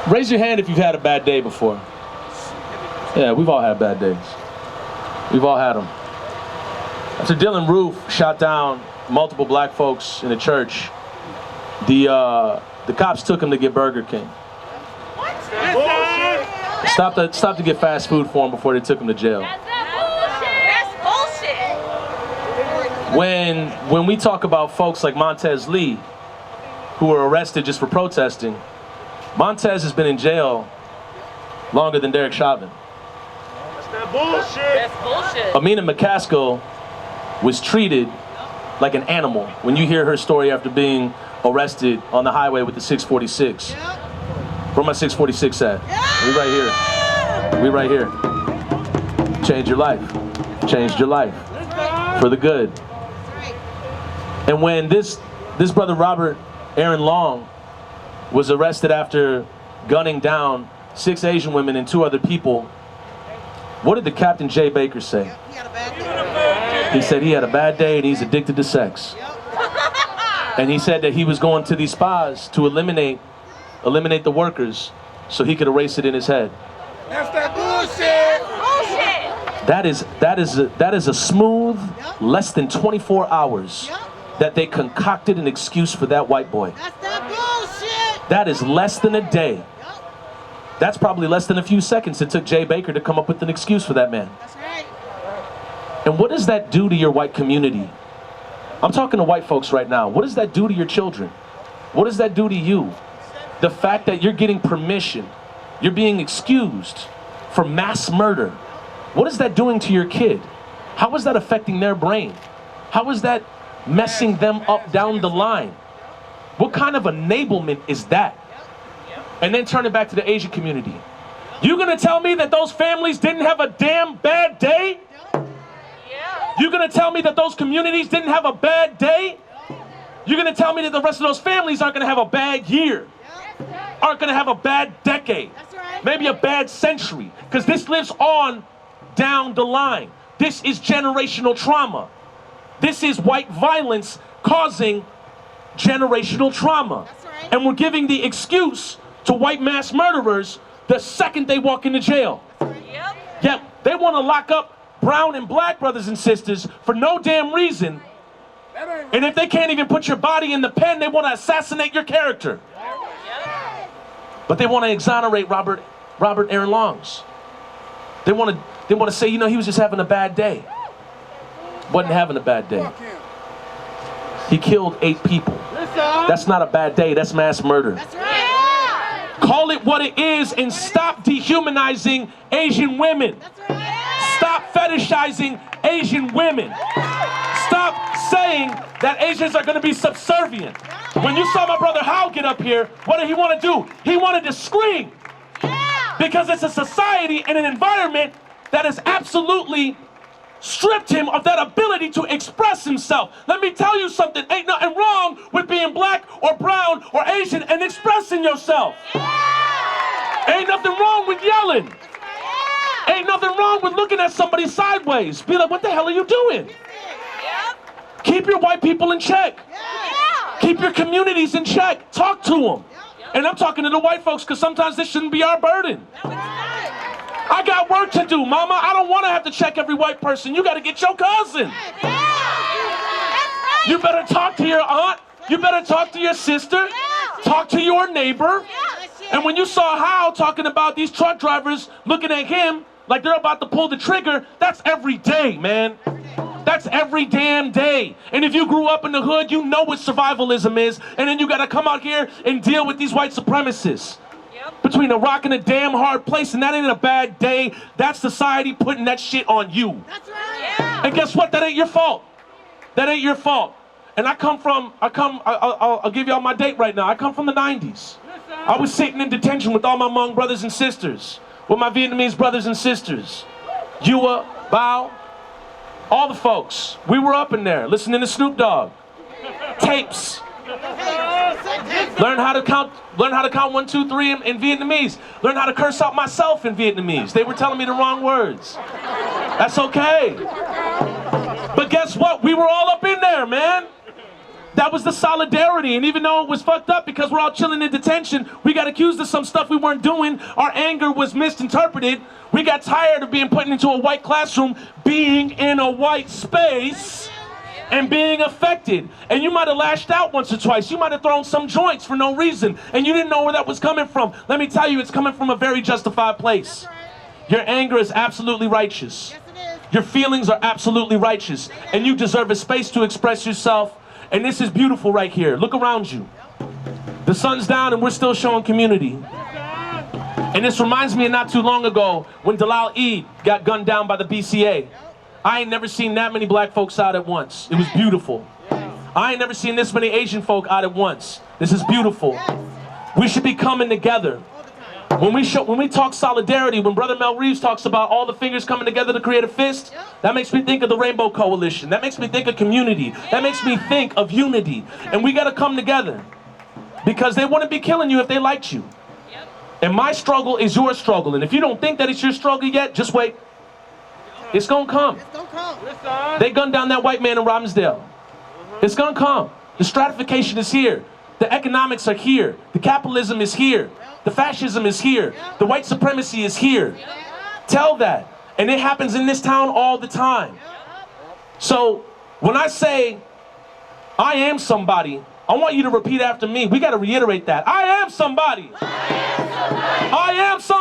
Raise your hand if you've had a bad day before. Yeah, we've all had bad days. We've all had them. After Dylan Roof shot down multiple black folks in a church, the cops took him to get Burger King. Stopped to get fast food for him before they took him to jail. That's bullshit. When we talk about folks like Montez Lee, who were arrested just for protesting, Montez has been in jail longer than Derek Chauvin. That's bullshit. That's bullshit. Amina McCaskill was treated like an animal when you hear her story after being arrested on the highway with the 646. Where my 646 at? We right here. We right here. Change your life. Changed your life for the good. And when this brother Robert Aaron Long was arrested after gunning down 6 Asian women and 2 other people, what did the Captain Jay Baker say? He had a bad day. He said he had a bad day and he's addicted to sex. And he said that he was going to these spas to eliminate the workers so he could erase it in his head. That's that bullshit. Bullshit. That is a smooth, less than 24 hours that they concocted an excuse for that white boy. That's that bullshit. That is less than a day. That's probably less than a few seconds it took Jay Baker to come up with an excuse for that man. That's right. And what does that do to your white community? I'm talking to white folks right now. What does that do to your children? What does that do to you? The fact that you're getting permission, you're being excused for mass murder. What is that doing to your kid? How is that affecting their brain? How is that messing them up down the line? What kind of enablement is that? And then turn it back to the Asian community. You gonna tell me that those families didn't have a damn bad day? You gonna tell me that those communities didn't have a bad day? You're gonna tell me that the rest of those families aren't gonna have a bad year? Aren't gonna have a bad decade? Maybe a bad century? Because this lives on down the line. This is generational trauma. This is white violence causing generational trauma. And we're giving the excuse to white mass murderers the second they walk into jail. Yep, they want to lock up brown and black brothers and sisters for no damn reason. And if they can't even put your body in the pen, they want to assassinate your character. But they want to exonerate Robert Aaron Longs. They want to say, you know, he was just having a bad day. Wasn't having a bad day. He killed 8 people. That's not a bad day, that's mass murder. Call it what it is and stop dehumanizing Asian women. Stop fetishizing Asian women. Stop saying that Asians are going to be subservient. When you saw my brother Hal get up here, what did he want to do? He wanted to scream. Because it's a society and an environment that has absolutely stripped him of that ability to express himself. Let me tell you something. Ain't nothing wrong with being black or brown or Asian and expressing yourself. Ain't nothing wrong with yelling. Ain't nothing wrong with looking at somebody sideways. Be like, what the hell are you doing? Keep your white people in check. Keep your communities in check. Talk to them. And I'm talking to the white folks because sometimes this shouldn't be our burden. I got work to do, mama. I don't want to have to check every white person. You got to get your cousin. You better talk to your aunt. You better talk to your sister. Talk to your neighbor. And when you saw Hal talking about these truck drivers looking at him like they're about to pull the trigger, that's every day, man. That's every damn day. And if you grew up in the hood, you know what survivalism is. And then you got to come out here and deal with these white supremacists. Between a rock and a damn hard place, and that ain't a bad day. That's society putting that shit on you. That's right. And guess what? That ain't your fault. That ain't your fault. And I'll give y'all my date right now. I come from the 90s. I was sitting in detention with all my Hmong brothers and sisters, with my Vietnamese brothers and sisters. Yua, Bao, all the folks. We were up in there listening to Snoop Dogg. Tapes. Learn how to count 1, 2, 3 in Vietnamese. Learn how to curse out myself in Vietnamese. They were telling me the wrong words. That's okay. But guess what? We were all up in there, man. That was the solidarity. And even though it was fucked up because we're all chilling in detention, we got accused of some stuff we weren't doing. Our anger was misinterpreted. We got tired of being put into a white classroom, being in a white space, and being affected. And you might have lashed out once or twice. You might have thrown some joints for no reason, and you didn't know where that was coming from. Let me tell you, it's coming from a very justified place. Your anger is absolutely righteous. Your feelings are absolutely righteous, and you deserve a space to express yourself. And this is beautiful right here. Look around you. The sun's down and we're still showing community. And this reminds me of not too long ago when Dalal Eid got gunned down by the BCA. I ain't never seen that many black folks out at once. It was beautiful. I ain't never seen this many Asian folk out at once. This is beautiful. We should be coming together. When we talk solidarity, when Brother Mel Reeves talks about all the fingers coming together to create a fist, that makes me think of the Rainbow Coalition. That makes me think of community. That makes me think of unity. And we got to come together because they wouldn't be killing you if they liked you. And my struggle is your struggle. And if you don't think that it's your struggle yet, just wait. It's going to come. They gunned down that white man in Robbinsdale. It's going to come. The stratification is here. The economics are here. The capitalism is here. The fascism is here. The white supremacy is here. Tell that. And it happens in this town all the time. So when I say, I am somebody, I want you to repeat after me. We got to reiterate that. I am somebody. I am somebody.